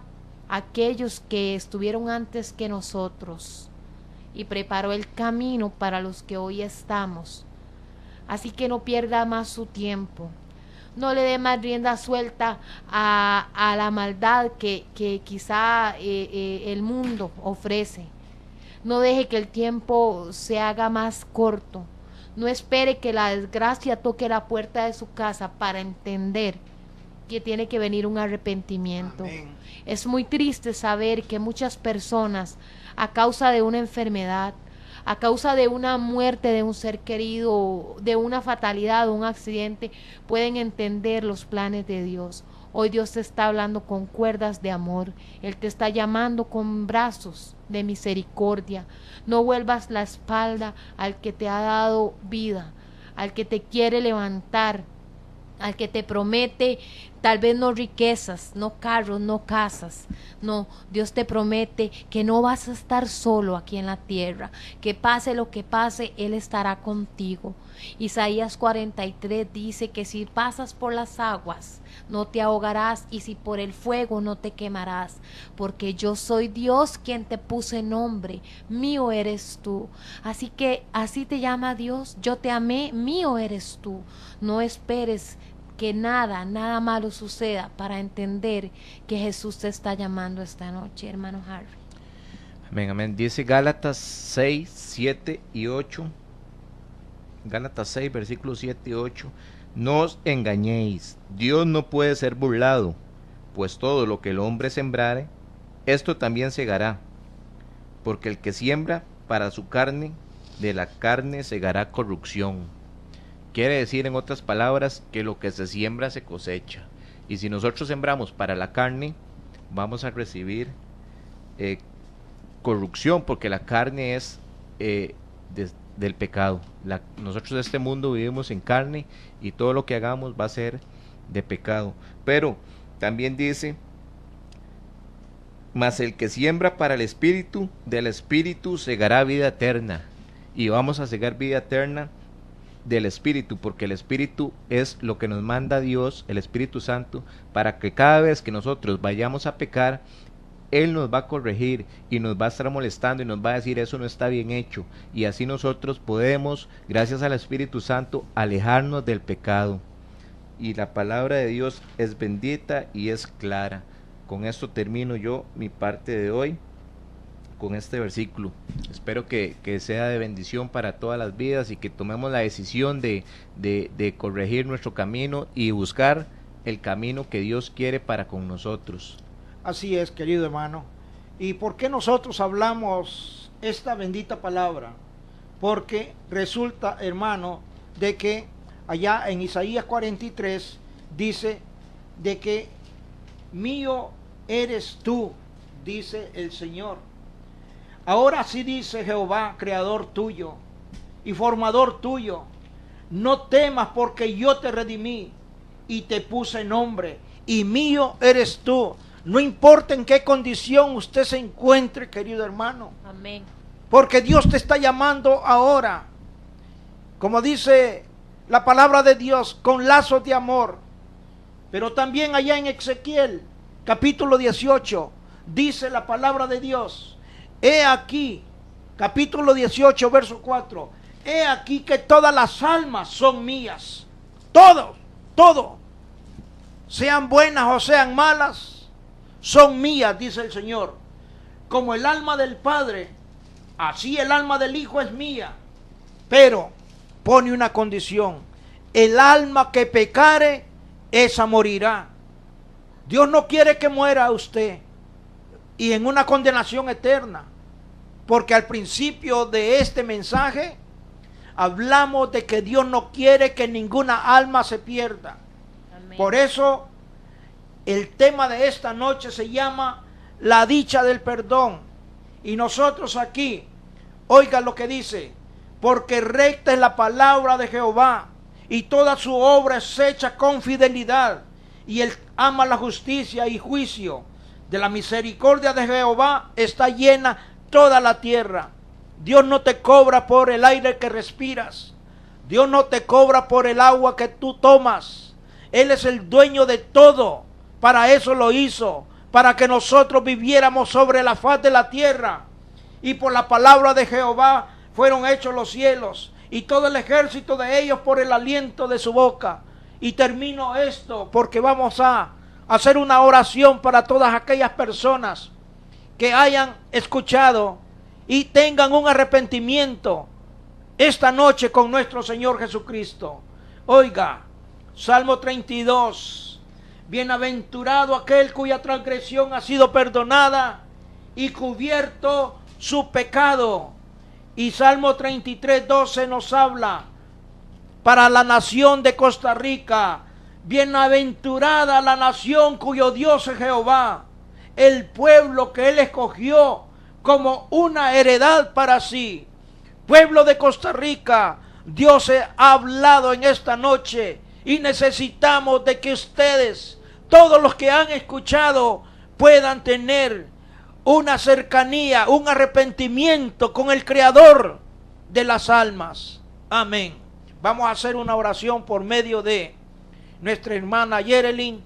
a aquellos que estuvieron antes que nosotros y preparó el camino para los que hoy estamos. Así que no pierda más su tiempo. No le dé más rienda suelta a la maldad que quizá el mundo ofrece. No deje que el tiempo se haga más corto. No espere que la desgracia toque la puerta de su casa para entender que tiene que venir un arrepentimiento. Amén. Es muy triste saber que muchas personas, a causa de una enfermedad, a causa de una muerte de un ser querido, de una fatalidad o un accidente, pueden entender los planes de Dios. Hoy Dios te está hablando con cuerdas de amor. Él te está llamando con brazos de misericordia. No vuelvas la espalda al que te ha dado vida, al que te quiere levantar, al que te promete Tal vez no riquezas, no carros, no casas. No, Dios te promete que no vas a estar solo aquí en la tierra. Que pase lo que pase, Él estará contigo. Isaías 43 dice que si pasas por las aguas, no te ahogarás, y si por el fuego no te quemarás, porque yo soy Dios quien te puse nombre, mío eres tú. Así que así te llama Dios, yo te amé, mío eres tú. No esperes que nada malo suceda para entender que Jesús te está llamando esta noche, hermano Harry. Amén, amén. Dice Gálatas 6, 7 y 8. Gálatas 6, versículos 7 y 8. No os engañéis, Dios no puede ser burlado, pues todo lo que el hombre sembrare, esto también segará. Porque el que siembra para su carne, de la carne segará corrupción. Quiere decir, en otras palabras, que lo que se siembra se cosecha. Y si nosotros sembramos para la carne, vamos a recibir corrupción, porque la carne es del pecado. Nosotros de este mundo vivimos en carne y todo lo que hagamos va a ser de pecado. Pero también dice, mas el que siembra para el Espíritu, del Espíritu segará vida eterna. Y vamos a segar vida eterna del Espíritu, porque el Espíritu es lo que nos manda Dios, el Espíritu Santo, para que cada vez que nosotros vayamos a pecar, Él nos va a corregir y nos va a estar molestando y nos va a decir eso no está bien hecho, y así nosotros podemos, gracias al Espíritu Santo, alejarnos del pecado. Y la palabra de Dios es bendita y es clara. Con esto termino yo mi parte de hoy con este versículo. Espero que sea de bendición para todas las vidas y que tomemos la decisión de corregir nuestro camino y buscar el camino que Dios quiere para con nosotros. Así es, querido hermano. ¿Y por qué nosotros hablamos esta bendita palabra? Porque resulta, hermano, de que allá en Isaías 43 dice de que mío eres tú, dice el Señor. Ahora sí dice Jehová, creador tuyo y formador tuyo, no temas porque yo te redimí y te puse nombre, y mío eres tú. No importa en qué condición usted se encuentre, querido hermano. Amén. Porque Dios te está llamando ahora, como dice la palabra de Dios, con lazos de amor. Pero también allá en Ezequiel, capítulo 18, dice la palabra de Dios, he aquí, capítulo 18, verso 4, he aquí que todas las almas son mías. Todo, sean buenas o sean malas, son mías, dice el Señor. Como el alma del Padre, así el alma del Hijo es mía. Pero pone una condición: el alma que pecare, esa morirá. Dios no quiere que muera usted y en una condenación eterna, porque al principio de este mensaje hablamos de que Dios no quiere que ninguna alma se pierda. Amén. Por eso el tema de esta noche se llama la dicha del perdón. Y nosotros aquí, oiga lo que dice: porque recta es la palabra de Jehová, y toda su obra es hecha con fidelidad, y él ama la justicia y juicio. De la misericordia de Jehová está llena toda la tierra. Dios no te cobra por el aire que respiras. Dios no te cobra por el agua que tú tomas. Él es el dueño de todo. Para eso lo hizo, para que nosotros viviéramos sobre la faz de la tierra. Y por la palabra de Jehová fueron hechos los cielos, y todo el ejército de ellos por el aliento de su boca. Y termino esto porque vamos a hacer una oración para todas aquellas personas que hayan escuchado y tengan un arrepentimiento esta noche con nuestro Señor Jesucristo. Oiga, Salmo 32. Bienaventurado aquel cuya transgresión ha sido perdonada y cubierto su pecado. Y Salmo 33, 12 nos habla para la nación de Costa Rica: bienaventurada la nación cuyo Dios es Jehová, el pueblo que Él escogió como una heredad para sí. Pueblo de Costa Rica, Dios ha hablado en esta noche y necesitamos de que ustedes todos los que han escuchado puedan tener una cercanía, un arrepentimiento con el Creador de las almas. Amén. Vamos a hacer una oración por medio de nuestra hermana Yerelin,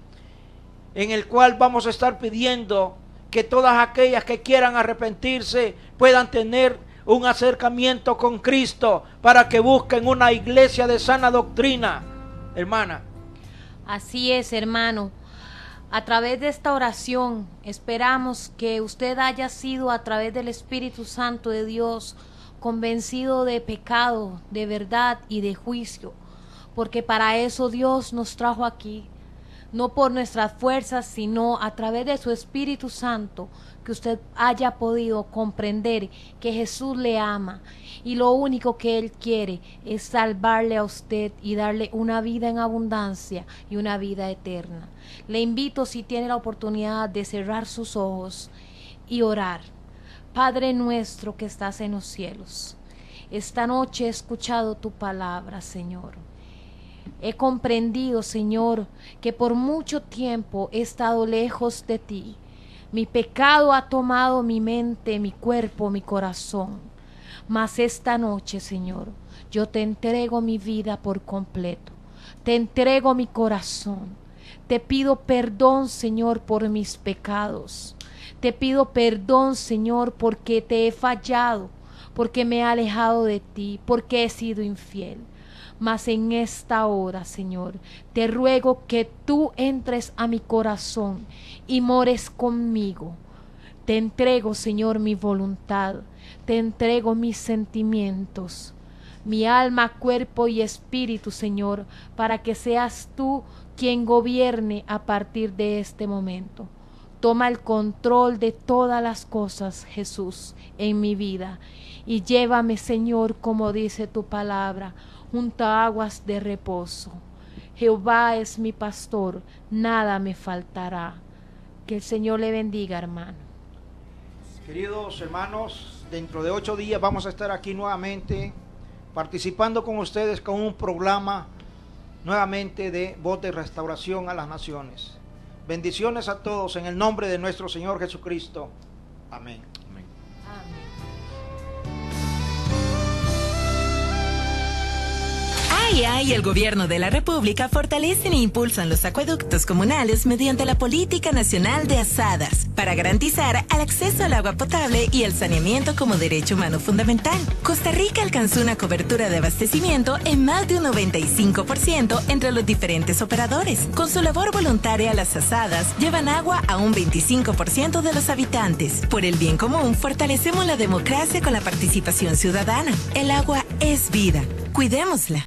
en el cual vamos a estar pidiendo que todas aquellas que quieran arrepentirse puedan tener un acercamiento con Cristo, para que busquen una iglesia de sana doctrina, hermana. Así es, hermano. A través de esta oración esperamos que usted haya sido, a través del Espíritu Santo de Dios, convencido de pecado, de verdad y de juicio, porque para eso Dios nos trajo aquí, no por nuestras fuerzas, sino a través de su Espíritu Santo, que usted haya podido comprender que Jesús le ama y lo único que Él quiere es salvarle a usted y darle una vida en abundancia y una vida eterna. Le invito, si tiene la oportunidad, de cerrar sus ojos y orar. Padre nuestro que estás en los cielos, esta noche he escuchado tu palabra, Señor. He comprendido, Señor, que por mucho tiempo he estado lejos de ti. Mi pecado ha tomado mi mente, mi cuerpo, mi corazón. Mas esta noche, Señor, yo te entrego mi vida por completo. Te entrego mi corazón. Te pido perdón, Señor, por mis pecados. Te pido perdón, Señor, porque te he fallado, porque me he alejado de ti, porque he sido infiel. Mas en esta hora, Señor, te ruego que tú entres a mi corazón y mores conmigo. Te entrego, Señor, mi voluntad, te entrego mis sentimientos, mi alma, cuerpo y espíritu, Señor, para que seas tú quien gobierne a partir de este momento. Toma el control de todas las cosas, Jesús, en mi vida, y llévame, Señor, como dice tu palabra, junto a aguas de reposo. Jehová es mi pastor, nada me faltará. Que el Señor le bendiga, hermano. Queridos hermanos, dentro de 8 días vamos a estar aquí nuevamente participando con ustedes con un programa nuevamente de Voz de Restauración a las Naciones. Bendiciones a todos en el nombre de nuestro Señor Jesucristo. Amén. AIA y el Gobierno de la República fortalecen e impulsan los acueductos comunales mediante la Política Nacional de Asadas para garantizar el acceso al agua potable y el saneamiento como derecho humano fundamental. Costa Rica alcanzó una cobertura de abastecimiento en más de un 95% entre los diferentes operadores. Con su labor voluntaria, las asadas llevan agua a un 25% de los habitantes. Por el bien común, fortalecemos la democracia con la participación ciudadana. El agua es vida. Cuidémosla.